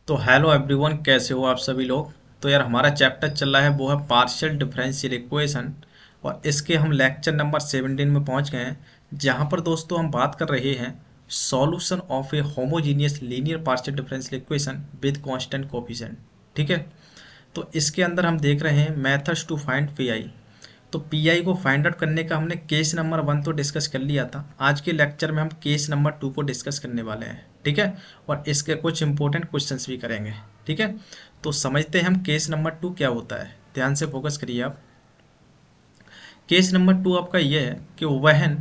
तो hello everyone, कैसे हो आप सभी लोग। तो यार हमारा चैप्टर चल रहा है वो है पार्शियल डिफरेंशियल इक्वेशन। और इसके हम लेक्चर नंबर 17 में पहुंच गए हैं, जहां पर दोस्तों हम बात कर रहे हैं solution of A homogeneous linear partial differential equation with constant coefficient. ठीक है। तो इसके अंदर हम देख रहे हैं मेथड्स टू फाइंड पीआई। तो पीआई को फाइंड आउट करने का हमने केस नंबर 1 तो डिस्कस कर लिया था। आज के लेक्चर में हम केस नंबर 2 को डिस्कस करने वाले हैं। ठीक है। और इसके कुछ इंपॉर्टेंट क्वेश्चंस भी करेंगे। ठीक है। तो समझते हैं हम केस नंबर 2 क्या होता है। ध्यान से फोकस करिए आप। केस नंबर 2 आपका ये है कि when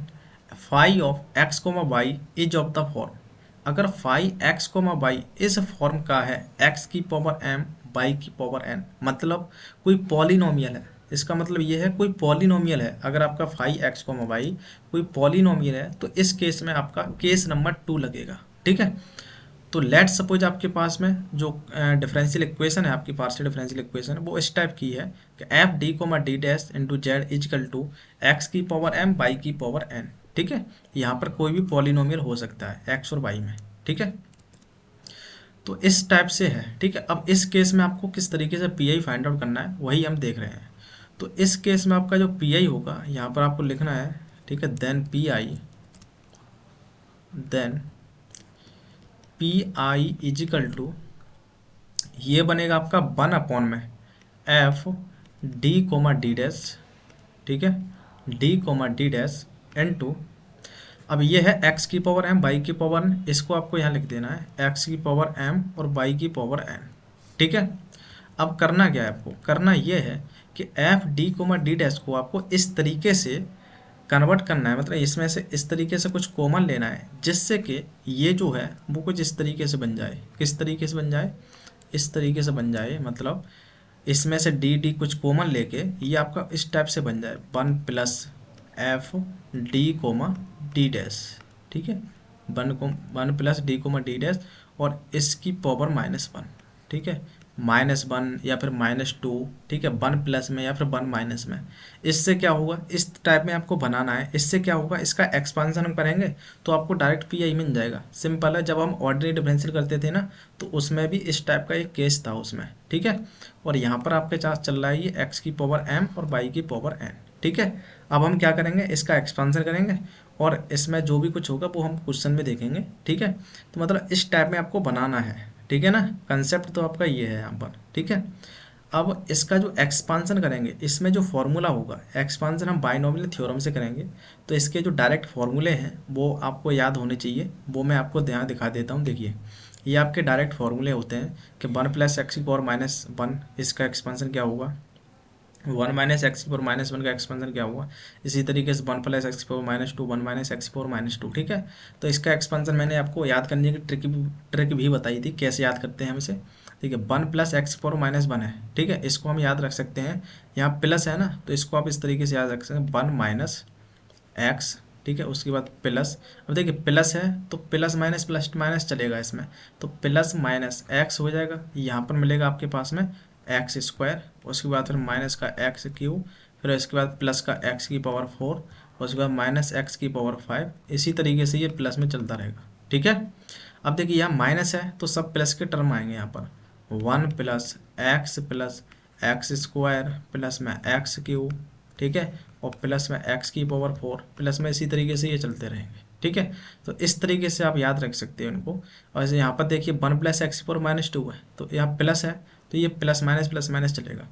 phi of x comma y is of the form. अगर फाई एक्स कोमा वाई इस फॉर्म का है एक्स की पावर एम वाई की पावर एन, मतलब कोई पॉलिनोमियल है। इसका मतलब ये है कोई पॉलिनोमियल है। अगर आपका फाई एक्स कोमा वाई कोई पॉलिनोमियल है तो इस केस में आपका केस नंबर 2 लगेगा। ठीक है। तो लेट सपोज आपके पास में जो डिफरेंशियल इक्वेशन है, आपकी पार्शियल डिफरेंशियल इक्वेशन वो इस टाइप की है कि f D comma D dash into z equal to x की पावर एम वाई की पावर एन। ठीक है। यहाँ पर कोई भी पॉलिनोमियल हो सकता है एक्स और वाई में। ठीक है। तो इस टाइप से है। ठीक है। अब इस केस में आपको किस तरीके से पी आई फाइंड आउट करना है वही हम देख रहे हैं। तो इस केस में आपका जो पी आई होगा यहाँ पर आपको लिखना है। ठीक है। Then P I, then P I equal to ये बनेगा आपका 1 में f D comma D dash. ठीक है। D comma D dash n two. अब ये है एक्स की पावर एम वाई की पावर एन, इसको आपको यहाँ लिख देना है एक्स की पावर एम और वाई की पावर एन। ठीक है। अब करना क्या है, आपको करना ये है कि f D comma D dash को आपको इस तरीके से कन्वर्ट करना है, मतलब इसमें से इस तरीके से कुछ कॉमन लेना है जिससे कि ये जो है वो कुछ इस तरीके से बन जाए। किस तरीके से बन जाए, इस तरीके से बन जाए, मतलब इसमें से डी डी कुछ कॉमन लेके ये आपका इस टाइप से बन जाए 1 plus F D comma D dash. ठीक है। 1 plus D comma D dash और इसकी पावर -1। ठीक है। -1 या फिर -2। ठीक है। 1 प्लस में या फिर 1 माइनस में। इससे क्या होगा, इस टाइप में आपको बनाना है। इससे क्या होगा, इसका एक्सपांसन हम करेंगे तो आपको डायरेक्ट पी आई मिल जाएगा। सिंपल है। जब हम ऑर्डिनरी डिफरेंशियल करते थे ना तो उसमें भी इस टाइप का एक केस था उसमें। ठीक है। और यहाँ पर आपके पास चल रहा है ये एक्स की पावर एम और वाई की पावर एन। ठीक है। अब हम क्या करेंगे, इसका एक्सपांसन करेंगे और इसमें जो भी कुछ होगा वो हम क्वेश्चन में देखेंगे। ठीक है। तो मतलब इस टाइप में आपको बनाना है। ठीक है ना। कंसेप्ट तो आपका ये है यहाँ पर। ठीक है। अब इसका जो एक्सपांसन करेंगे इसमें जो फॉर्मूला होगा, एक्सपांसन हम बाइनोमियल थ्योरम से करेंगे। तो इसके जो डायरेक्ट फॉर्मूले हैं वो आपको याद होने चाहिए, वो मैं आपको ध्यान दिखा देता हूँ। देखिए ये आपके डायरेक्ट फॉर्मूले होते हैं कि 1 प्लस एक्स की पावर -1 इसका एक्सपांसन क्या होगा, 1 माइनस एक्स की पावर -1 का एक्सपेंशन क्या हुआ। इसी तरीके से 1 प्लस एक्स की पावर -2 1 माइनस एक्स की पावर -2। ठीक है। तो इसका एक्सपेंशन मैंने आपको याद करने की ट्रिक भी बताई थी, कैसे याद करते हैं हम इसे। ठीक है। 1 प्लस एक्स की पावर -1 है। ठीक है। इसको हम याद रख सकते हैं, यहाँ प्लस है ना तो इसको आप इस तरीके से याद रख सकते हैं 1 माइनस एक्स। ठीक है। उसके बाद प्लस, अब देखिए प्लस है तो प्लस माइनस प्लस माइनस चलेगा इसमें, तो प्लस माइनस एक्स हो जाएगा। यहाँ पर मिलेगा आपके पास में एक्स स्क्वायर, उसके बाद फिर माइनस का एक्स क्यूब, फिर इसके बाद प्लस का एक्स की पावर 4, उसके बाद माइनस एक्स की पावर 5। इसी तरीके से ये प्लस में चलता रहेगा। ठीक है। अब देखिए यहाँ माइनस है तो सब प्लस के टर्म आएंगे यहाँ पर 1 प्लस एक्स स्क्वायर प्लस में एक्स क्यूब। ठीक है। और प्लस में एक्स की पावर 4 प्लस में, इसी तरीके से ये चलते रहेंगे। ठीक है। तो इस तरीके से आप याद रख सकते हो इनको। और जैसे यहाँ पर देखिए 1 प्लस एक्स की पावर -2 है तो यहाँ प्लस है तो ये प्लस माइनस चलेगा।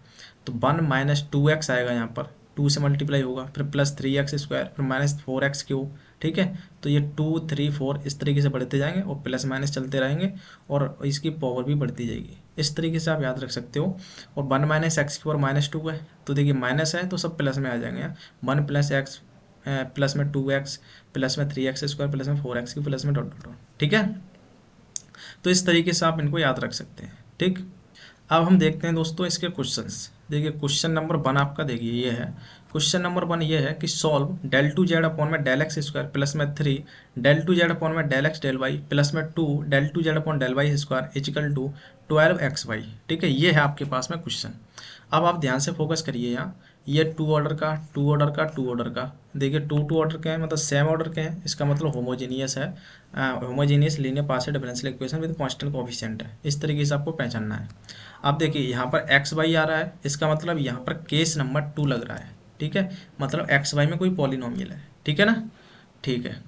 तो 1 माइनस 2x आएगा, यहाँ पर 2 से मल्टीप्लाई होगा, फिर प्लस 3x स्क्वायर, फिर -4x क्यूब। ठीक है। तो ये 2 3 4 इस तरीके से बढ़ते जाएंगे और प्लस माइनस चलते रहेंगे और इसकी पावर भी बढ़ती जाएगी। इस तरीके से आप याद रख सकते हो। और 1 माइनस एक्स की पावर -2 है तो देखिए माइनस है तो सब प्लस में आ जाएंगे। 1 प्लस एक्स प्लस में 2x प्लस में 3x स्क्वायर प्लस में 4x की प्लस में डॉट डॉट। ठीक है। तो इस तरीके से आप इनको याद रख सकते हैं। ठीक। अब हम देखते हैं दोस्तों इसके क्वेश्चंस। देखिए क्वेश्चन नंबर 1 आपका देखिए ये है। क्वेश्चन नंबर 1 ये है कि solve del two z upon में डेल एक्स स्क्वायर प्लस में 3 डेल टू जेड अपॉन में del x del y plus में 2 del two z upon del y square equal to 12 x y. ठीक है। ये है आपके पास में क्वेश्चन। अब आप ध्यान से फोकस करिए यहाँ। ये टू ऑर्डर का, टू ऑर्डर का, टू ऑर्डर का। देखिए टू टू ऑर्डर के हैं मतलब सेम ऑर्डर के हैं, इसका मतलब होमोजीनियस है, homogeneous linear partial differential equation with constant coefficient है। इस तरीके से आपको पहचानना है। अब देखिए यहाँ पर एक्स वाई आ रहा है, इसका मतलब यहाँ पर केस नंबर 2 लग रहा है। ठीक है, मतलब एक्स वाई में कोई पॉलिनोमियल है। ठीक है ना, ठीक है।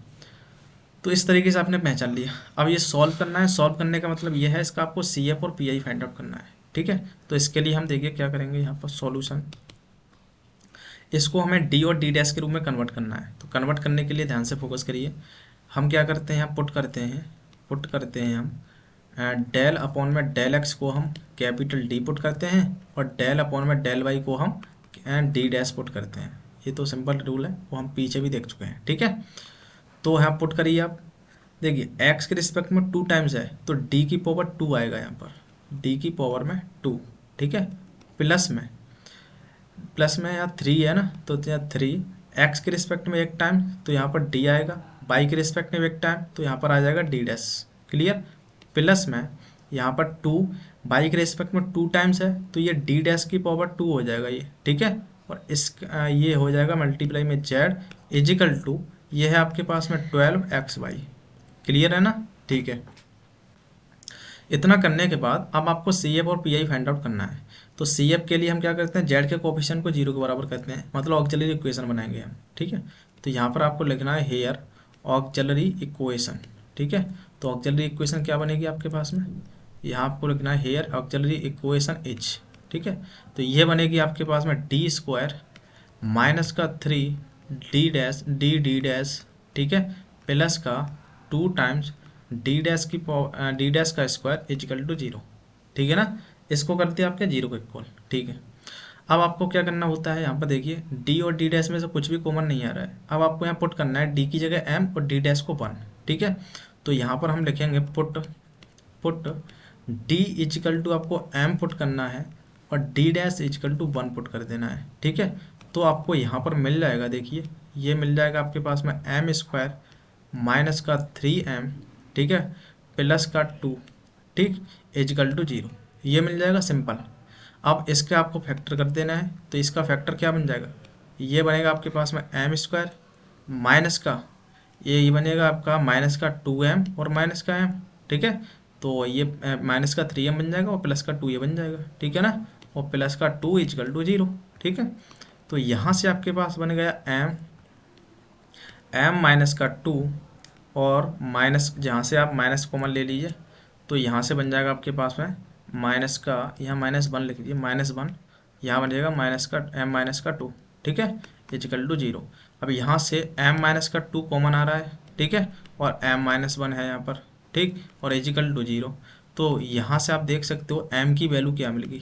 तो इस तरीके से आपने पहचान लिया। अब ये सॉल्व करना है, सॉल्व करने का मतलब ये है इसका आपको सी एफ और पी आई फाइंड आउट करना है। ठीक है, तो इसके लिए हम देखिए क्या करेंगे, यहाँ पर सॉल्यूशन, इसको हमें डी और डी डैश के रूप में कन्वर्ट करना है। तो कन्वर्ट करने के लिए ध्यान से फोकस करिए। हम क्या करते हैं, पुट करते हैं हम डेल अपॉन में डेल एक्स को हम कैपिटल डी पुट करते हैं, और डेल अपॉन में डेल वाई को हम डी डैश पुट करते हैं। ये तो सिंपल रूल है, वो हम पीछे भी देख चुके हैं। ठीक है, तो यहाँ पुट करिए आप। देखिए एक्स के रिस्पेक्ट में 2 टाइम्स है, तो डी की पावर 2 आएगा यहाँ पर, डी की पावर में 2। ठीक है, प्लस में यहाँ 3 है ना, तो यहाँ 3, एक्स के रिस्पेक्ट में एक टाइम, तो यहाँ पर डी आएगा, वाई के रिस्पेक्ट में एक टाइम, तो यहाँ पर आ जाएगा डी डैश। क्लियर, प्लस में यहाँ पर 2, वाई के रिस्पेक्ट में 2 टाइम्स है, तो ये डी डैश की पावर 2 हो जाएगा ये। ठीक है, और इस ये हो जाएगा मल्टीप्लाई में जेड इजिकल टू, ये है आपके पास में 12 एक्स वाई। क्लियर है ना, ठीक है। इतना करने के बाद अब आपको सी एफ और पी आई फाइंड आउट करना है। तो सी एफ के लिए हम क्या करते हैं, जेड के कोफिशिएंट को 0 के बराबर करते हैं, मतलब ऑक्सिलरी इक्वेशन बनाएंगे हम। ठीक है, तो यहाँ पर आपको लिखना है हेयर ऑक्सिलरी इक्वेशन। ठीक है, तो ऑक्सिलरी इक्वेशन क्या बनेगी आपके पास में, यहाँ आपको लिखना है हेयर ऑक्सिलरी इक्वेशन एच। ठीक है, तो ये बनेगी आपके पास में डी स्क्वायर माइनस का 3 D dash D D dash, ठीक है, प्लस का 2 टाइम्स डी डैश की डी डैश का स्क्वायर इजिकल टू 0। ठीक है ना, इसको करते हैं आपके 0 को इक्वल। ठीक है, अब आपको क्या करना होता है, यहाँ पर देखिए डी और डी डैश में से कुछ भी कॉमन नहीं आ रहा है। अब आपको यहाँ पुट करना है डी की जगह m और डी डैश को 1। ठीक है, तो यहाँ पर हम लिखेंगे पुट डी इजिकल टू, आपको m पुट करना है और D dash equal to 1 put कर देना है। ठीक है, तो आपको यहाँ पर मिल जाएगा, देखिए ये मिल जाएगा आपके पास में m स्क्वायर माइनस का 3m, ठीक है, प्लस का 2, ठीक, इजिकल टू 0, ये मिल जाएगा सिंपल। अब इसके आपको फैक्टर कर देना है, तो इसका फैक्टर क्या बन जाएगा, ये बनेगा आपके पास में m स्क्वायर माइनस का ये बनेगा आपका माइनस का 2m और माइनस का m। ठीक है, तो ये माइनस का 3m बन जाएगा और प्लस का 2 ये बन जाएगा। ठीक है ना, और प्लस का 2 इजिकल टू 0। ठीक है, तो यहाँ से आपके पास बन गया m माइनस का 2 और माइनस, जहाँ से आप माइनस कॉमन ले लीजिए, तो यहाँ से बन जाएगा आपके पास में माइनस का, यहाँ -1 लिख लीजिए, -1, यहाँ बन जाएगा माइनस का m माइनस का 2। ठीक है, इजिकल टू 0। अब यहाँ से m माइनस का 2 कॉमन आ रहा है। ठीक है, और m-1 है यहाँ पर, ठीक, और इजिकल टू 0। तो यहाँ से आप देख सकते हो m की वैल्यू क्या मिल गई,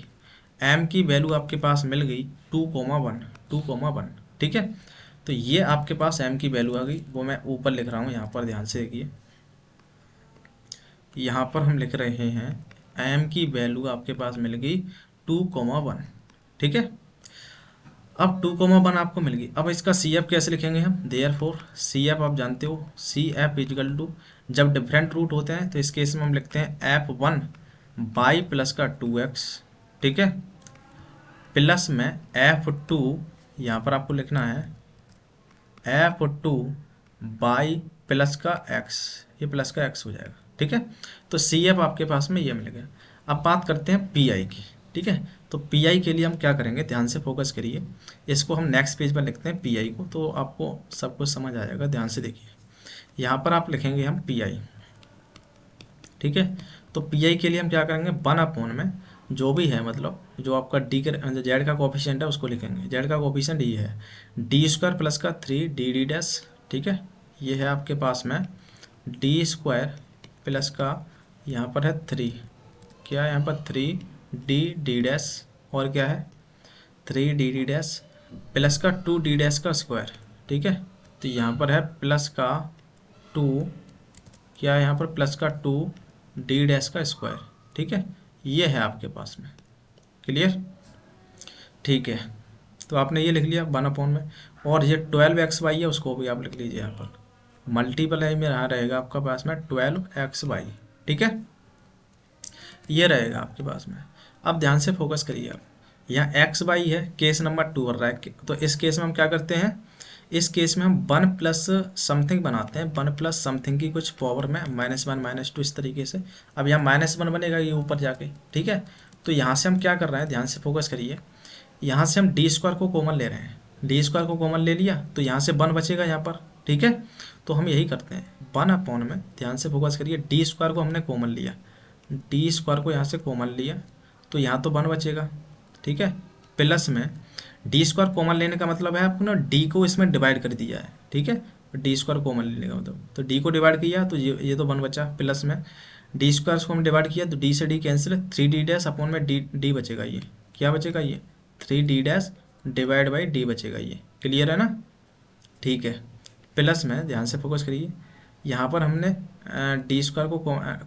m की वैल्यू आपके पास मिल गई 2,1। ठीक है, तो ये आपके पास m की वैल्यू आ गई, वो मैं ऊपर लिख रहा हूँ, यहाँ पर ध्यान से देखिए, यहाँ पर हम लिख रहे हैं m की वैल्यू आपके पास मिल गई 2,1। ठीक है, अब 2,1 आपको मिल गई। अब इसका सी एफ कैसे लिखेंगे हम, देयरफॉर सी एफ आप जानते हो, सी एफ इजिकल टू, जब डिफरेंट रूट होते हैं तो इस केस में हम लिखते हैं f1 बाई प्लस का 2x। ठीक है, प्लस में f2, यहाँ पर आपको लिखना है f2 बाई प्लस का x, ये प्लस का x हो जाएगा। ठीक है, तो सी एफ आपके पास में ये मिल गया। अब बात करते हैं पी आई की। ठीक है, तो पी आई के लिए हम क्या करेंगे, ध्यान से फोकस करिए, इसको हम नेक्स्ट पेज पर लिखते हैं पी आई को, तो आपको सब कुछ समझ आ जाएगा। ध्यान से देखिए, यहाँ पर आप लिखेंगे हम पी आई। ठीक है, तो पी आई के लिए हम क्या करेंगे, 1 में जो भी है, मतलब जो आपका डी के जेड का कोफिशिएंट है उसको लिखेंगे। जेड का कोफिशिएंट ये है डी स्क्वायर प्लस का 3 डी डी डैश। ठीक है, ये है आपके पास में डी स्क्वायर प्लस का, यहाँ पर है 3, क्या है यहाँ पर 3 डी डी डैश, और क्या है 3 डी डी डैश प्लस का 2 डी डैश का स्क्वायर। ठीक है, तो यहाँ पर है प्लस का 2, क्या है यहाँ पर प्लस का 2 डी डैश का स्क्वायर। ठीक है, ये है आपके पास में। क्लियर, ठीक है, तो आपने ये लिख लिया 1 में, और ये 12xy है उसको भी आप लिख लीजिए यहाँ पर, मल्टीप्लाई में यहाँ रहेगा आपका पास में 12xy। ठीक है, ये रहेगा आपके पास में। अब ध्यान से फोकस करिए आप, यहाँ एक्स वाई है, केस नंबर 2 भर रहा है। तो इस केस में हम क्या करते हैं, इस केस में हम 1 प्लस समथिंग बनाते हैं, 1 प्लस समथिंग की कुछ पावर में -1 -2 इस तरीके से। अब यहाँ -1 बनेगा ये ऊपर जाके, ठीक है। तो यहाँ से हम क्या कर रहे हैं, ध्यान से फोकस करिए, यहाँ से हम डी स्क्वायर को कॉमन ले रहे हैं, डी स्क्वायर को कॉमन ले लिया तो यहाँ से 1 बचेगा यहाँ पर, ठीक है। तो हम यही करते हैं 1 अपॉन में, ध्यान से फोकस करिए, डी स्क्वायर को हमने कॉमन लिया, डी स्क्वायर को यहाँ से कॉमन लिया तो यहाँ तो 1 बचेगा, ठीक है। प्लस में डी स्क्वायर कॉमन लेने का मतलब है आपको ना डी को इसमें डिवाइड कर दिया है, ठीक है। डी स्क्वायर कॉमन लेने का मतलब, तो डी को डिवाइड किया तो ये तो 1 बचा, प्लस में डी स्क्वायर को हम डिवाइड किया तो डी से डी कैंसिल है, 3d डैश अपॉन में डी बचेगा, ये क्या बचेगा, ये 3d dash divide by D बचेगा, ये क्लियर है ना, ठीक है। प्लस में ध्यान से फोकस करिए, यहाँ पर हमने डी स्क्वायर को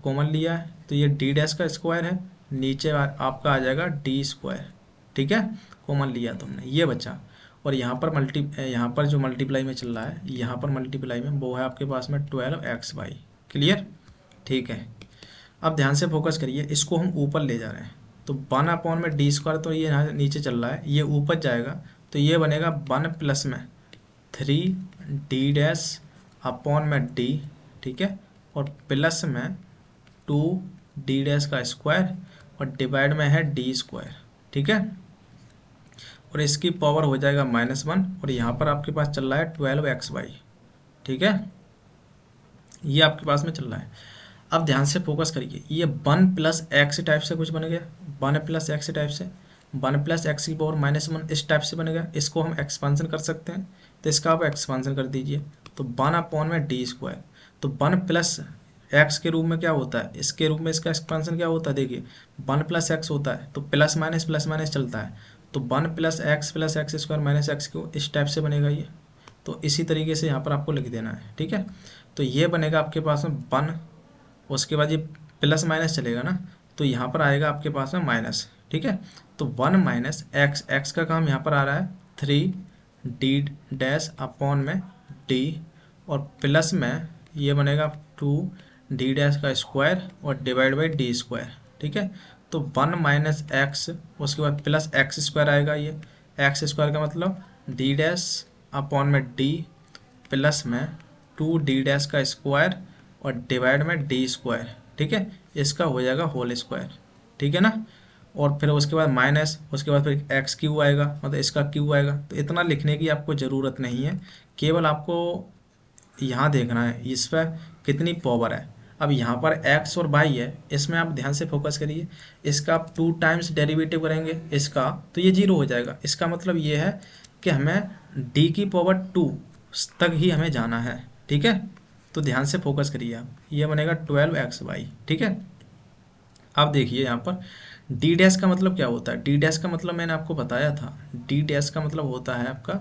कॉमन लिया है तो ये डी डैश का स्क्वायर है, नीचे आपका आ जाएगा डी स्क्वायर, ठीक है, कॉमन लिया तो हमने, ये बचा। और यहाँ पर जो मल्टीप्लाई में चल रहा है, यहाँ पर मल्टीप्लाई में वो है आपके पास में 12xy, क्लियर, ठीक है। अब ध्यान से फोकस करिए, इसको हम ऊपर ले जा रहे हैं तो 1 अपॉन में डी स्क्वायर, तो ये यहाँ नीचे चल रहा है, ये ऊपर जाएगा तो ये बनेगा 1 प्लस में 3d डैश अपॉन में डी, ठीक है, और प्लस में 2d डैश का स्क्वायर और डिवाइड में है डी स्क्वायर, ठीक है। और इसकी पावर हो जाएगा -1 और यहाँ पर आपके पास चल रहा है 12xy, ठीक है, ये आपके पास में चल रहा है। अब ध्यान से फोकस करिए, ये 1 प्लस एक्स टाइप से कुछ बन गया, 1 प्लस एक्स टाइप से, 1 प्लस एक्स की पावर -1 इस टाइप से बनेगा, इसको हम एक्सपांसन कर सकते हैं तो इसका आप एक्सपांसन कर दीजिए तो 1 अपॉन में डी स्क्वायर, तो 1 प्लस एक्स के रूप में क्या होता है, इसके रूप में इसका एक्सपांसन क्या होता है, देखिए 1 प्लस एक्स होता है तो प्लस माइनस चलता है, तो 1 plus x square minus x को इस टाइप से बनेगा ये। तो इसी तरीके से यहाँ पर आपको लिख देना है, ठीक है। तो ये बनेगा आपके पास में 1, उसके बाद ये प्लस माइनस चलेगा ना तो यहाँ पर आएगा आपके पास में माइनस, ठीक है। तो 1 माइनस एक्स का काम यहाँ पर आ रहा है 3d डैश अपॉन में डी और प्लस में ये बनेगा 2d डैश का स्क्वायर और डिवाइड बाई डी स्क्वायर, ठीक है। तो 1 माइनस एक्स, उसके बाद प्लस एक्स स्क्वायर आएगा, ये एक्स स्क्वायर का मतलब d डैश अपॉन में डी प्लस में 2d डैश का स्क्वायर और डिवाइड में डी स्क्वायर, ठीक है, इसका हो जाएगा होल स्क्वायर, ठीक है ना। और फिर उसके बाद माइनस, उसके बाद फिर एक्स क्यू आएगा, मतलब इसका क्यू आएगा। तो इतना लिखने की आपको ज़रूरत नहीं है, केवल आपको यहाँ देखना है इस पर कितनी पावर है। अब यहाँ पर एक्स और वाई है, इसमें आप ध्यान से फोकस करिए, इसका आप 2 टाइम्स डेरिवेटिव करेंगे इसका तो ये 0 हो जाएगा। इसका मतलब ये है कि हमें डी की पावर 2 तक ही हमें जाना है, ठीक है। तो ध्यान से फोकस करिए आप, ये बनेगा 12xy, ठीक है। अब देखिए यहाँ पर डी डैश का मतलब क्या होता है, डी डैश का मतलब मैंने आपको बताया था, डी डैश का मतलब होता है आपका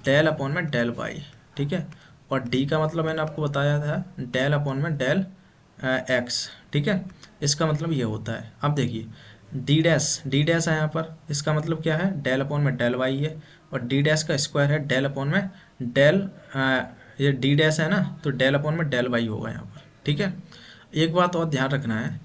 डेल अपॉन में डेल वाई, ठीक है। और डी का मतलब मैंने आपको बताया था डेल अपॉन में डेल एक्स, ठीक है। इसका मतलब ये होता है, अब देखिए डी डैश है यहाँ पर, इसका मतलब क्या है, डेल अपॉन में डेल वाई है, और डी डैश का स्क्वायर है डेल अपॉन में डेल, ये डी डैश है ना तो डेल अपॉन में डेल वाई होगा यहाँ पर, ठीक है। एक बात और ध्यान रखना है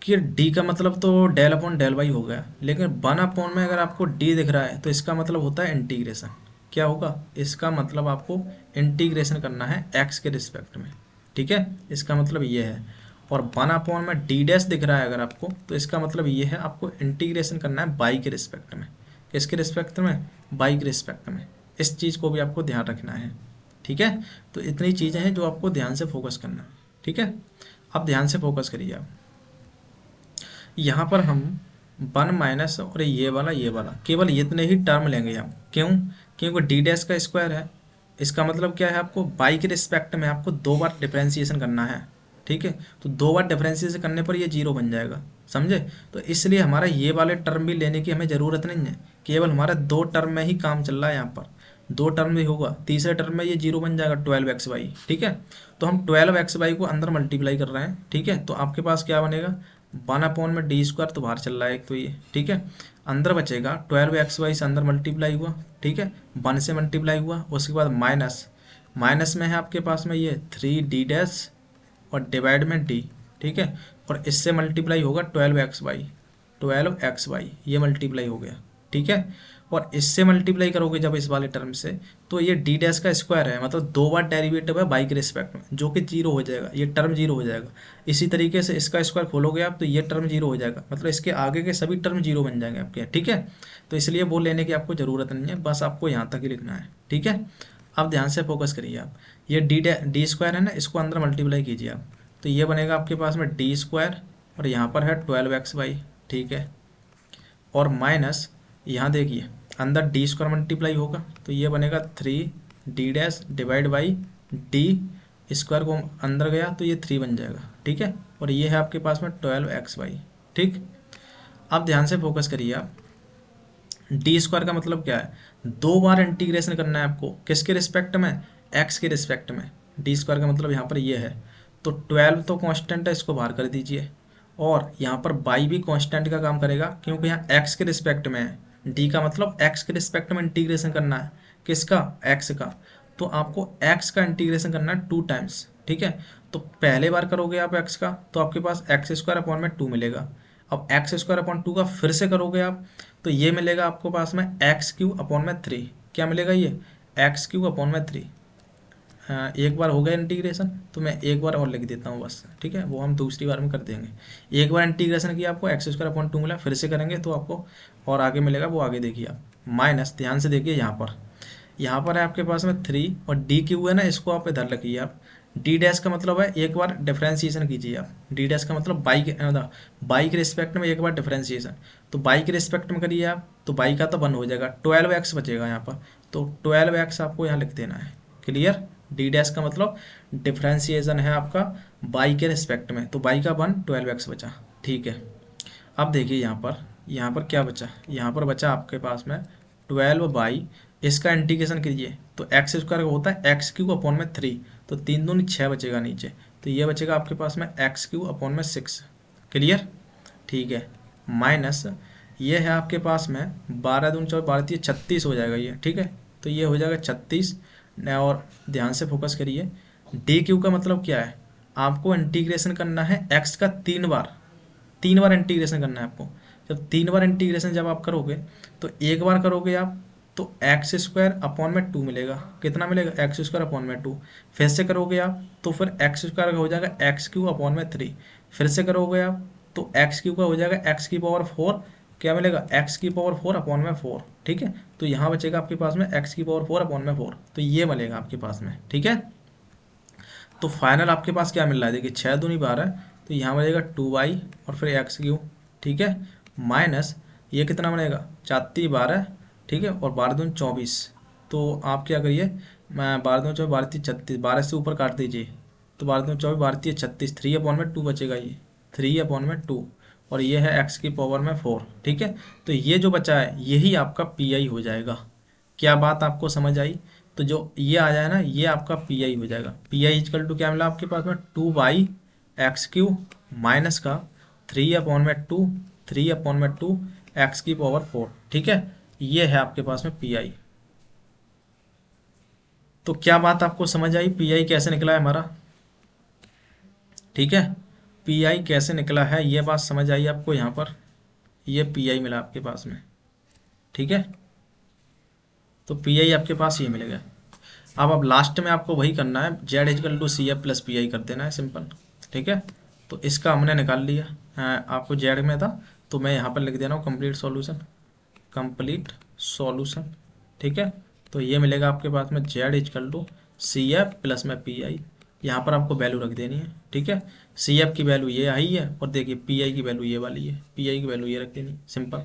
कि डी का मतलब तो डेल अपॉन डेल वाई हो गया, लेकिन 1 अपॉन में अगर आपको डी दिख रहा है तो इसका मतलब होता है इंटीग्रेशन, क्या होगा, इसका मतलब आपको इंटीग्रेशन करना है एक्स के रिस्पेक्ट में, ठीक है, इसका मतलब ये है। और 1 अपॉन में डी डैश दिख रहा है अगर आपको तो इसका मतलब ये है आपको इंटीग्रेशन करना है बाई के रिस्पेक्ट में, किसके रिस्पेक्ट में, बाई के रिस्पेक्ट में। इस चीज़ को भी आपको ध्यान रखना है, ठीक है। तो इतनी चीज़ें हैं जो आपको ध्यान से फोकस करना है, ठीक है। अब ध्यान से फोकस करिए आप, यहाँ पर हम 1 माइनस और ये वाला केवल इतने ही टर्म लेंगे हम, क्यों, क्योंकि डी डैश का स्क्वायर है, इसका मतलब क्या है, आपको बाई के रिस्पेक्ट में आपको 2 बार डिफरेंशिएशन करना है, ठीक है। तो 2 बार डिफरेंशिएशन करने पर ये 0 बन जाएगा, समझे। तो इसलिए हमारा ये वाले टर्म भी लेने की हमें ज़रूरत नहीं है, केवल हमारा 2 टर्म में ही काम चल रहा है, यहाँ पर 2 टर्म भी होगा, तीसरे टर्म में ये 0 बन जाएगा 12xy, ठीक है। तो हम 12xy को अंदर मल्टीप्लाई कर रहे हैं, ठीक है। तो आपके पास क्या बनेगा, 1 अपॉन में डी स्क्वायर तो बाहर चल रहा है एक तो ये, ठीक है, अंदर बचेगा 12xy से अंदर मल्टीप्लाई हुआ, ठीक है, 1 से मल्टीप्लाई हुआ, उसके बाद माइनस में है आपके पास में ये 3d डैश और डिवाइड में d, ठीक है, और इससे मल्टीप्लाई होगा 12xy, 12xy, ये मल्टीप्लाई हो गया, ठीक है। और इससे मल्टीप्लाई करोगे जब इस वाले टर्म से, तो ये डी डैश का स्क्वायर है, मतलब 2 बार डेरिवेटिव है बाई के रिस्पेक्ट में, जो कि जीरो हो जाएगा, ये टर्म जीरो हो जाएगा। इसी तरीके से इसका स्क्वायर खोलोगे आप तो ये टर्म जीरो हो जाएगा, मतलब इसके आगे के सभी टर्म जीरो बन जाएंगे आपके, ठीक है। तो इसलिए वो लेने की आपको ज़रूरत नहीं है, बस आपको यहाँ तक ही लिखना है, ठीक है। अब ध्यान से फोकस करिए आप, ये डी स्क्वायर है ना, इसको अंदर मल्टीप्लाई कीजिए आप, तो ये बनेगा आपके पास में डी स्क्वायर, और यहाँ पर है 12xy, ठीक है। और माइनस यहाँ देखिए अंदर डी स्क्वायर मल्टीप्लाई होगा, तो ये बनेगा 3d dash divide by D square को अंदर गया तो ये 3 बन जाएगा, ठीक है। और ये है आपके पास में 12xy, ठीक। अब ध्यान से फोकस करिए आप, डी स्क्वायर का मतलब क्या है, 2 बार इंटीग्रेशन करना है आपको, किसके रिस्पेक्ट में, एक्स के रिस्पेक्ट में। डी स्क्वायर का मतलब यहाँ पर ये है, तो 12 तो कांस्टेंट है, इसको बाहर कर दीजिए, और यहाँ पर बाई भी कांस्टेंट का काम करेगा, क्योंकि यहाँ एक्स के रिस्पेक्ट में है, डी का मतलब एक्स के रिस्पेक्ट में इंटीग्रेशन करना है, किसका, एक्स का। तो आपको एक्स का इंटीग्रेशन करना है 2 टाइम्स, ठीक है। तो पहले बार करोगे आप एक्स का, तो आपके पास एक्स स्क्वायर अपॉन में 2 मिलेगा। अब एक्स स्क्वायर अपॉन 2 का फिर से करोगे आप, तो ये मिलेगा आपको पास में एक्स क्यू अपॉन में 3, क्या मिलेगा, ये एक्स क्यू अपॉन में 3। एक बार हो गया इंटीग्रेशन, तो मैं एक बार और लिख देता हूँ बस, ठीक है, वो हम दूसरी बार में कर देंगे। एक बार इंटीग्रेशन किया आपको एक्स स्क्वायर अपॉन 2 मिला, फिर से करेंगे तो आपको और आगे मिलेगा, वो आगे देखिए आप। माइनस, ध्यान से देखिए यहाँ पर है आपके पास में 3, और डी क्यू है ना, इसको आप इधर रखिए आप। डी डैश का मतलब है एक बार डिफरेंशिएशन कीजिए आप, डी डैश का मतलब बाई के रिस्पेक्ट में एक बार डिफरेंशिएशन, तो बाई के रिस्पेक्ट में करिए आप, तो बाई का तो 1 हो जाएगा, 12x बचेगा यहाँ पर, तो 12x आपको यहाँ लिख देना है, क्लियर। डी डैश का मतलब डिफरेंशिएशन है आपका बाई के रिस्पेक्ट में, तो बाई का 1, 12x बचा, ठीक है। अब देखिए यहाँ पर क्या बचा, यहाँ पर बचा आपके पास में 12 बाई, इसका इंटीग्रेशन कीजिए तो एक्स स्क्वायर का होता है एक्स क्यू अपॉन में 3, तो 3 दूनी 6 बचेगा नीचे, तो ये बचेगा आपके पास में एक्स क्यू अपॉन में 6, क्लियर, ठीक है। माइनस ये है आपके पास में 12 दूनी 24, 12 36 हो जाएगा ये, ठीक है। तो ये हो जाएगा 36, और ध्यान से फोकस करिए, डी क्यू का मतलब क्या है, आपको इंटीग्रेशन करना है एक्स का 3 बार इंटीग्रेशन करना है आपको। जब 3 बार इंटीग्रेशन जब आप करोगे, तो एक बार करोगे आप तो एक्स स्क्वायर अपॉन में 2 मिलेगा, कितना मिलेगा, एक्स स्क्वायर अपॉन में 2। फिर से करोगे आप तो फिर एक्स स्क्वायर का हो जाएगा एक्स क्यू अपॉन में 3। फिर से करोगे आप तो एक्स क्यू का हो जाएगा एक्स की पावर 4, क्या मिलेगा, एक्स की पावर 4 अपॉन में 4, ठीक है। तो यहाँ बचेगा आपके पास में एक्स की पावर 4 अपॉन में 4, तो ये मिलेगा आपके पास में, ठीक है। तो फाइनल आपके पास क्या मिल रहा है, देखिए 6 दूनी 12, तो यहाँ बनेगा 2y और फिर एक्स क्यू, ठीक है। माइनस ये कितना बनेगा, 4 12, ठीक है, और 12 दूनी 24, तो आप क्या करिए, मैं 12 दूनी 24, 12 36, 12 से ऊपर काट दीजिए, तो 12 दूनी 24, 12 36, 3 अपॉन में 2 बचेगा, ये 3 अपॉन में 2, और ये है एक्स की पावर में 4, ठीक है। तो ये जो बचा है यही आपका पी आई हो जाएगा। क्या बात आपको समझ आई, तो जो ये आ जाए ना, ये आपका पी आई हो जाएगा। पी आई इजकल टू क्या मिला आपके पास में, 2 बाई एक्स क्यू माइनस का 3 अपॉन में 2, 3 अपॉन में 2 एक्स की पावर 4, ठीक है। ये है आपके पास में पी आई। तो क्या बात आपको समझ आई, पी आई कैसे निकला है हमारा, ठीक है। पी आई कैसे निकला है ये बात समझ आई आपको, यहाँ पर ये पी आई मिला आपके पास में, ठीक है। तो पी आई आपके पास ये मिलेगा। अब लास्ट में आपको वही करना है, z equal to C F plus P I कर देना है, सिंपल, ठीक है। तो इसका हमने निकाल लिया, आपको जेड में था तो मैं यहाँ पर लिख दे रहा हूँ कंप्लीट सॉल्यूशन, ठीक है। तो ये मिलेगा आपके पास में z equal to C F plus में पी आई, यहाँ पर आपको वैल्यू रख देनी है, ठीक है। सी एफ की वैल्यू ये आई है, और देखिए पी आई की वैल्यू ये वाली है, पी आई की वैल्यू ये रख देनी, सिंपल।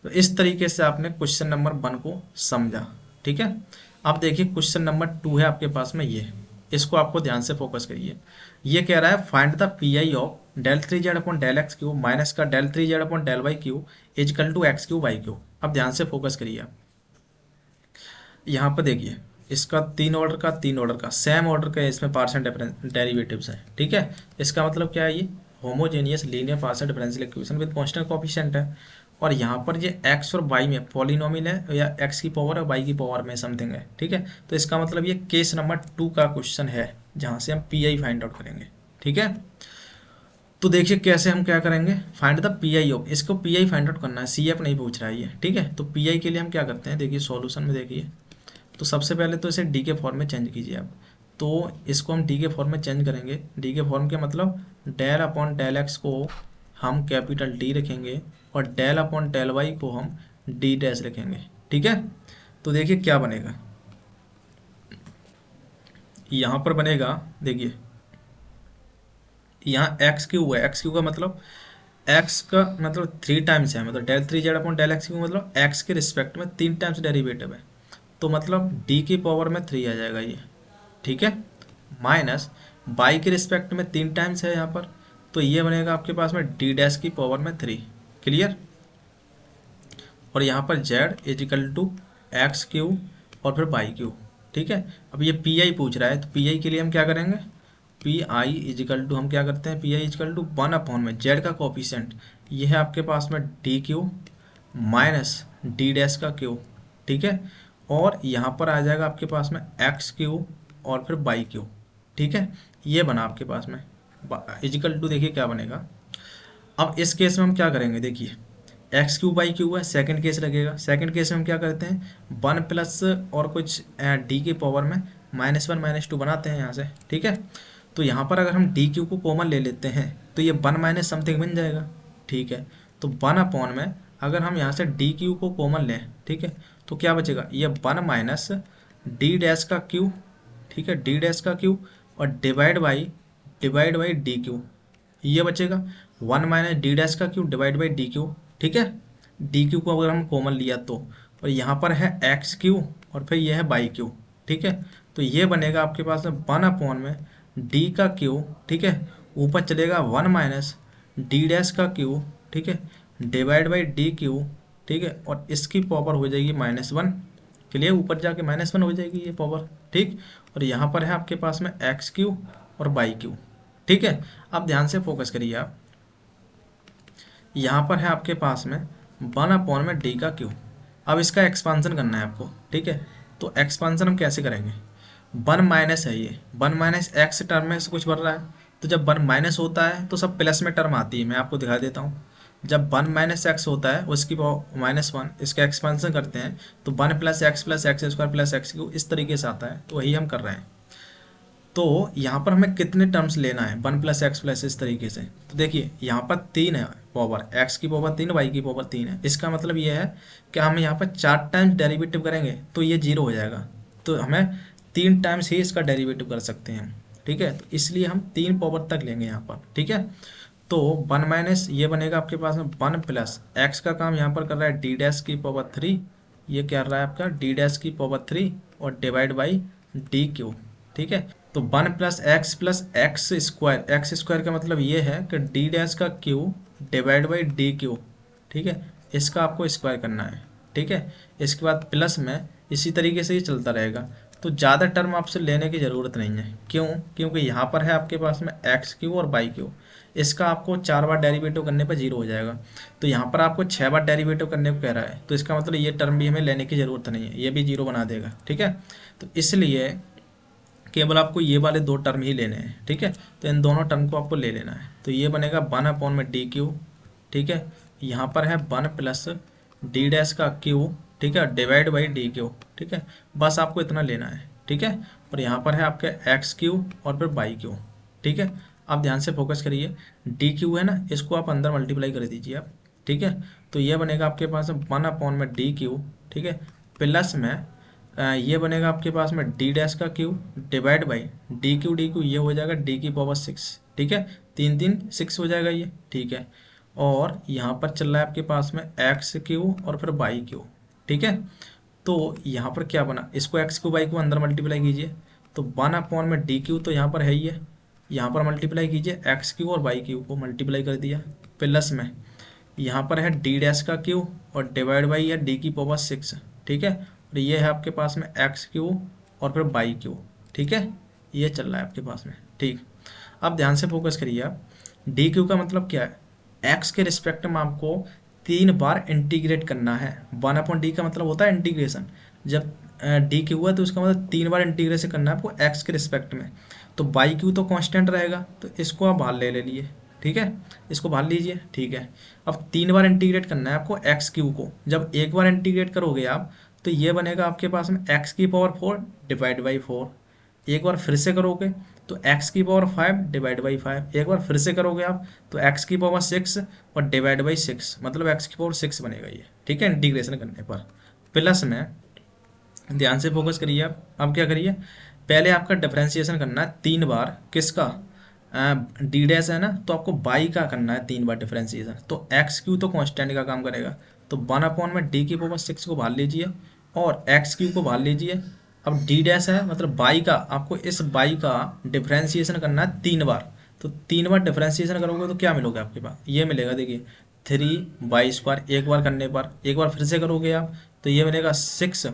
तो इस तरीके से आपने क्वेश्चन नंबर 1 को समझा, ठीक है। अब देखिए क्वेश्चन नंबर 2 है आपके पास में, ये इसको आपको ध्यान से फोकस करिए। ये कह रहा है find the P I of del 3z upon del x Q minus का del 3z upon del Y Q equal to x Q Y Q. अब ध्यान से फोकस करिए आप, यहाँ पर देखिए इसका 3 ऑर्डर का सेम ऑर्डर का इसमें पार्शियल डिफरेंस डेरिवेटिव्स है, ठीक है। इसका मतलब क्या है, ये homogeneous linear partial differential equation with constant coefficient है, और यहाँ पर ये x और y में पॉलिनोमियल है, या x की पावर है y की पावर में समथिंग है, ठीक है। तो इसका मतलब ये केस नंबर 2 का क्वेश्चन है, जहाँ से हम पी आई फाइंड आउट करेंगे, ठीक है। तो देखिए कैसे हम क्या करेंगे, find the P I of, इसको पी आई फाइंड आउट करना है, सी एफ नहीं पूछ रहा है ये, ठीक है। तो पी आई के लिए हम क्या करते हैं, देखिए सॉल्यूशन में देखिए, तो सबसे पहले तो इसे डी के फॉर्म में चेंज कीजिए आप। तो इसको हम डी के फॉर्म में चेंज करेंगे, डी के फॉर्म के मतलब डेल अपॉन डेल एक्स को हम कैपिटल डी रखेंगे और डेल अपॉन डेल वाई को हम डी डैश रखेंगे, ठीक है। तो देखिए क्या बनेगा, यहाँ पर बनेगा, देखिए यहाँ एक्स क्यू है, एक्स क्यू का मतलब एक्स का मतलब 3 टाइम्स है, मतलब del 3 z upon del x cube मतलब एक्स के रिस्पेक्ट में 3 टाइम्स डेरिवेटिव है, तो मतलब डी की पावर में 3 आ जाएगा ये, ठीक है। माइनस बाई के रिस्पेक्ट में 3 टाइम्स है यहाँ पर, तो ये बनेगा आपके पास में डी डैश की पावर में 3, क्लियर। और यहाँ पर z equal to x cube और फिर बाई क्यू, ठीक है। अब ये पी आई पूछ रहा है, तो पी आई के लिए हम क्या करेंगे, पी आई इजिकल टू हम क्या करते हैं, P I equal to 1 upon में जेड का कोफिशिएंट ये है आपके पास में D cube minus D dash का क्यू, ठीक है। और यहाँ पर आ जाएगा आपके पास में एक्स क्यू और फिर बाई क्यू, ठीक है। ये बना आपके पास में इजिकल टू, देखिए क्या बनेगा। अब इस केस में हम क्या करेंगे, देखिए एक्स क्यू बाई क्यू है, सेकंड केस लगेगा, सेकंड केस में हम क्या करते हैं 1 प्लस और कुछ डी की पावर में -1 -2 बनाते हैं यहाँ से, ठीक है। तो यहाँ पर अगर हम डी क्यू को कॉमन ले लेते हैं तो ये 1 माइनस समथिंग बन जाएगा, ठीक है। तो 1 अपॉन में अगर हम यहाँ से डी क्यू को कॉमन लें, ठीक है, तो क्या बचेगा, ये 1 माइनस डी डैश का क्यू, ठीक है, डी डैश का क्यू और डिवाइड बाई डी क्यू, ये बचेगा 1 माइनस डी डैश का Q divide by D Q, ठीक है। डी क्यू को अगर हम कॉमन लिया तो, और यहाँ पर है एक्स क्यू और फिर यह है बाई क्यू, ठीक है। तो ये बनेगा आपके पास में 1 अपॉन में डी का क्यू, ठीक है, ऊपर चलेगा 1 माइनस डी डैश का क्यू, ठीक है, डिवाइड बाई डी क्यू, ठीक है, और इसकी पावर हो जाएगी -1, क्लियर, ऊपर जाके -1 हो जाएगी ये पावर, ठीक। और यहाँ पर है आपके पास में एक्स क्यू और बाई क्यू, ठीक है। अब ध्यान से फोकस करिए आप, यहाँ पर है आपके पास में 1 अपॉन में डी का क्यू, अब इसका एक्सपांसन करना है आपको, ठीक है। तो एक्सपांसन हम कैसे करेंगे, 1 माइनस है ये, 1 माइनस एक्स टर्म में से कुछ बढ़ रहा है, तो जब 1 माइनस होता है तो सब प्लस में टर्म आती है, मैं आपको दिखा देता हूँ। जब 1 माइनस एक्स होता है उसकी -1, इसका एक्सपांसन करते हैं तो 1 plus x square plus x Q इस तरीके से आता है, तो वही हम कर रहे हैं। तो यहाँ पर हमें कितने टर्म्स लेना है, 1 प्लस एक्स प्लस इस तरीके से, तो देखिए यहाँ पर 3 है पावर, एक्स की पावर 3, वाई की पावर 3 है, इसका मतलब ये है कि हम यहाँ पर 4 टाइम्स डेरिवेटिव करेंगे तो ये 0 हो जाएगा, तो हमें 3 टाइम्स ही इसका डेरिवेटिव कर सकते हैं, ठीक है। तो इसलिए हम 3 पावर तक लेंगे यहाँ पर, ठीक है। तो 1 माइनस ये बनेगा आपके पास में 1 प्लस एक्स का काम यहाँ पर कर रहा है डी डैश की पावर 3, ये क्या कर रहा है आपका डी डैश की पावर 3 और डिवाइड बाई डी क्यू, ठीक है। तो 1 प्लस एक्स स्क्वायर का मतलब ये है कि डी डैश का Q divide by D Q, ठीक है, इसका आपको स्क्वायर करना है, ठीक है। इसके बाद प्लस में इसी तरीके से ही चलता रहेगा, तो ज़्यादा टर्म आपसे लेने की ज़रूरत नहीं है, क्यों, क्योंकि यहाँ पर है आपके पास में एक्स क्यू और बाई क्यू, इसका आपको 4 बार डेरिवेटिव करने पर 0 हो जाएगा, तो यहाँ पर आपको 6 बार डेरिवेटिव करने को कह रहा है, तो इसका मतलब ये टर्म भी हमें लेने की ज़रूरत नहीं है, ये भी 0 बना देगा, ठीक है। तो इसलिए केवल आपको ये वाले 2 टर्म ही लेने हैं, ठीक है। तो इन दोनों टर्म को आपको ले लेना है, तो ये बनेगा 1 अपॉन में डी क्यू, ठीक है, यहाँ पर है 1 प्लस डी डैश का क्यू, ठीक है, डिवाइड बाई डी क्यू, ठीक है, बस आपको इतना लेना है, ठीक है। और यहाँ पर है आपके एक्स क्यू और फिर बाई क्यू, ठीक है। अब ध्यान से फोकस करिए, डी क्यू है ना, इसको आप अंदर मल्टीप्लाई कर दीजिए आप, ठीक है। तो ये बनेगा आपके पास 1 अपॉन में डी क्यू, ठीक है, प्लस में ये बनेगा आपके पास में डी डैश का Q divide by D Q, ये हो जाएगा डी की पावर 6, ठीक है, 3 3 6 हो जाएगा ये, ठीक है। और यहाँ पर चल रहा है आपके पास में एक्स क्यू और फिर बाई क्यू, ठीक है। तो यहाँ पर क्या बना, इसको एक्स क्यू बाई को अंदर मल्टीप्लाई कीजिए, तो 1 अपॉन में डी क्यू तो यहाँ पर है ही है, यहाँ पर मल्टीप्लाई कीजिए एक्स क्यू और बाई क्यू को मल्टीप्लाई कर दिया, प्लस में यहाँ पर है डी डैश का क्यू और डिवाइड बाई है डी की पावर 6, ठीक है। और ये है आपके पास में एक्स क्यू और फिर बाई क्यू, ठीक है, ये चल रहा है आपके पास में, ठीक। अब ध्यान से फोकस करिए आप, डी क्यू का मतलब क्या है, एक्स के रिस्पेक्ट में आपको 3 बार इंटीग्रेट करना है, 1 अपॉन डी का मतलब होता है इंटीग्रेशन, जब डी क्यू हुआ तो उसका मतलब 3 बार इंटीग्रेशन करना है आपको एक्स के रिस्पेक्ट में। तो बाई क्यू तो कांस्टेंट रहेगा, तो इसको आप बाहर ले लिए, ठीक है, इसको बाहर लीजिए। ठीक है, अब 3 बार इंटीग्रेट करना है आपको एक्स क्यू को। जब एक बार इंटीग्रेट करोगे आप तो ये बनेगा आपके पास में एक्स की पावर 4 डिवाइड बाई 4। एक बार फिर से करोगे तो एक्स की पावर 5 डिवाइड बाई 5। एक बार फिर से करोगे आप तो एक्स की पावर 6 और डिवाइड बाई 6, मतलब एक्स की पावर 6 बनेगा ये। ठीक है, इंटीग्रेशन करने पर प्लस में ध्यान से फोकस करिए आप। अब क्या करिए, पहले आपका डिफरेंशिएशन करना है 3 बार, किसका, डी डैश है ना, तो आपको बाई का करना है 3 बार डिफरेंशिएशन। तो एक्स क्यू तो कांस्टेंट का काम करेगा, तो 1 में डी की पावर 6 को बाहर लीजिए और एक्स क्यू को बाहर लीजिए। अब डी डैश है मतलब बाई का, आपको इस बाई का डिफरेंशिएशन करना है 3 बार। तो 3 बार डिफरेंशिएशन करोगे तो क्या मिलोगे आपके पास, ये मिलेगा देखिए 3 बाई स्क्वायर। एक बार करने पर, एक बार फिर से करोगे आप तो ये मिलेगा 6,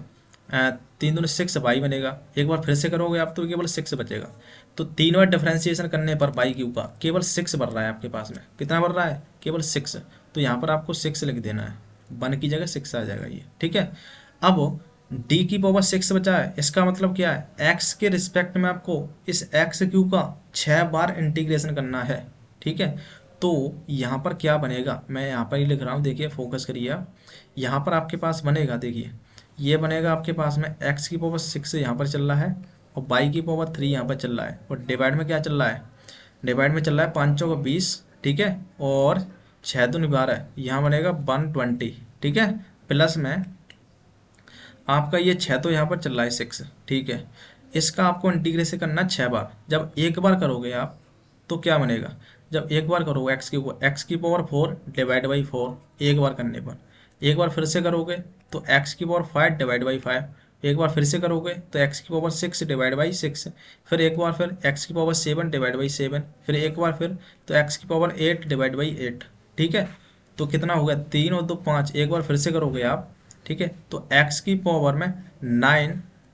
3 दूनी 6 बाई बनेगा। एक बार फिर से करोगे आप तो केवल 6 बचेगा। तो 3 बार डिफरेंशिएशन करने पर बाई क्यू का केवल 6 बढ़ रहा है आपके पास में। कितना बढ़ रहा है, केवल 6। तो यहाँ पर आपको 6 लिख देना है, 1 की जगह 6 आ जाएगा ये। ठीक है, अब डी की पावर 6 बचा है, इसका मतलब क्या है, एक्स के रिस्पेक्ट में आपको इस एक्स क्यू का 6 बार इंटीग्रेशन करना है। ठीक है, तो यहाँ पर क्या बनेगा, मैं यहाँ पर ही लिख रहा हूँ, देखिए फोकस करिए आप। यहाँ पर आपके पास बनेगा, देखिए ये बनेगा आपके पास में एक्स की पावर 6 यहाँ पर चल रहा है और बाई की पावर 3 यहाँ पर चल रहा है, और डिवाइड में क्या चल रहा है, डिवाइड में चल रहा है 5 चौका 20। ठीक है, और 6 दूनी 12, यहाँ बनेगा 120। ठीक है, प्लस में आपका ये 6 तो यहाँ पर चल रहा है 6। ठीक है, इसका आपको इंटीग्रेशन करना 6 बार। जब एक बार करोगे आप तो क्या बनेगा, जब एक बार करोगे एक्स क्यू को, एक्स की पावर 4 डिवाइड बाई 4 एक बार करने पर। एक बार फिर से करोगे तो एक्स की पावर 5 डिवाइड बाई 5। एक बार फिर से करोगे तो एक्स की पावर 6 डिवाइड बाई 6। फिर एक बार फिर एक्स की पावर 7 डिवाइड बाई 7। फिर एक बार फिर तो एक्स की पावर 8 डिवाइड बाई 8। ठीक है, तो कितना हो गया, 3 और 2 5। एक बार फिर से करोगे आप, ठीक है, तो एक्स की पावर में 9,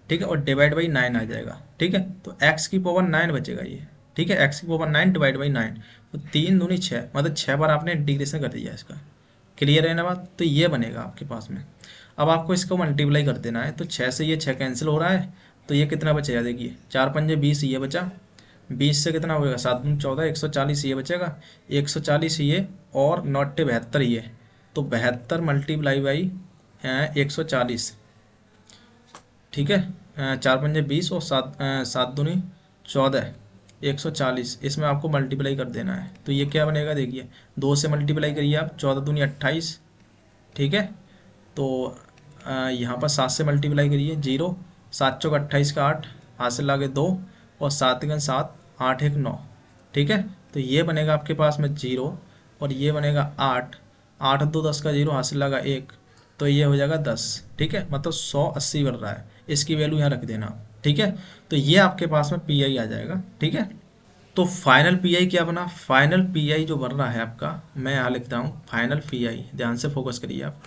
ठीक है, और डिवाइड बाई 9 आ जाएगा। ठीक है, तो एक्स की पावर 9 बचेगा ये। ठीक है, एक्स की पावर 9 डिवाइड बाई 9, तो 3 दूनी 6, मतलब 6 बार आपने इंटीग्रेशन कर दिया इसका। क्लियर है ना बात, तो ये बनेगा आपके पास में। अब आपको इसको मल्टीप्लाई कर देना है, तो 6 से ये 6 कैंसिल हो रहा है, तो ये कितना बचेगा, देखिए 4 पंजे 20 ये बचा। 20 से कितना होगा, 7 दूनी 14, 140 ये बचेगा। 140 ये और 9 72 ये, तो 72 मल्टीप्लाई बाई 140। ठीक है, 4 पंजे 20 और 7 दूनी 14, 140, इसमें आपको मल्टीप्लाई कर देना है। तो ये क्या बनेगा, देखिए 2 से मल्टीप्लाई करिए आप, 14 दूनी 28। ठीक है, तो यहाँ पर 7 से मल्टीप्लाई करिए, 0, 7 चौक 28 का 8, हासिल लागे 2 और 7 गुना 7, 8 1 9। ठीक है, तो ये बनेगा आपके पास में 0 और ये बनेगा 8, 8 2 10 का 0, हासिल लगा 1, तो ये हो जाएगा 10। ठीक है, मतलब 180 बन रहा है, इसकी वैल्यू यहाँ रख देना। ठीक है, तो ये आपके पास में पी आई आ जाएगा। ठीक है, तो फाइनल पी आई क्या बना, फाइनल पी आई जो बन रहा है आपका, मैं यहाँ लिखता हूँ फाइनल पी आई, ध्यान से फोकस करिए आप।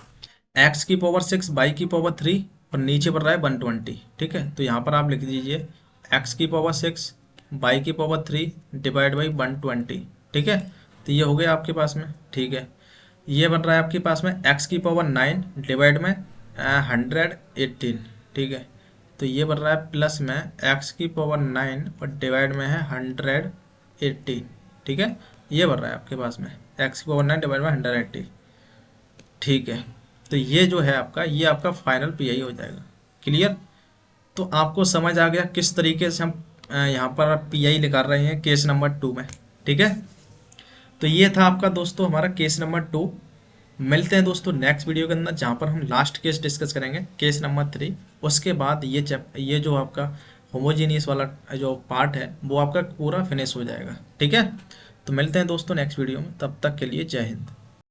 एक्स की पावर 6 बाई की पावर 3 और नीचे बढ़ रहा है 120। ठीक है, तो यहाँ पर आप लिख दीजिए एक्स की पावर 6 बाई की पावर 3 डिवाइड बाई 120। ठीक है, तो ये हो गया आपके पास में। ठीक है, ये बन रहा है आपके पास में एक्स की पावर 9 डिवाइड में 118। ठीक है, तो ये बन रहा है प्लस में एक्स की पावर 9 और डिवाइड में है 180। ठीक है, ये बन रहा है आपके पास में एक्स की पावर 9 डिवाइड में 180। ठीक है, तो ये जो है आपका, ये आपका फाइनल पी आई हो जाएगा। क्लियर, तो आपको समझ आ गया किस तरीके से हम यहाँ पर पी आई निकाल रहे हैं केस नंबर 2 में। ठीक है, तो ये था आपका दोस्तों हमारा केस नंबर 2। मिलते हैं दोस्तों नेक्स्ट वीडियो के अंदर, जहाँ पर हम लास्ट केस डिस्कस करेंगे, केस नंबर 3। उसके बाद ये जो आपका होमोजीनियस वाला जो पार्ट है वो आपका पूरा फिनिश हो जाएगा। ठीक है, तो मिलते हैं दोस्तों नेक्स्ट वीडियो में, तब तक के लिए जय हिंद।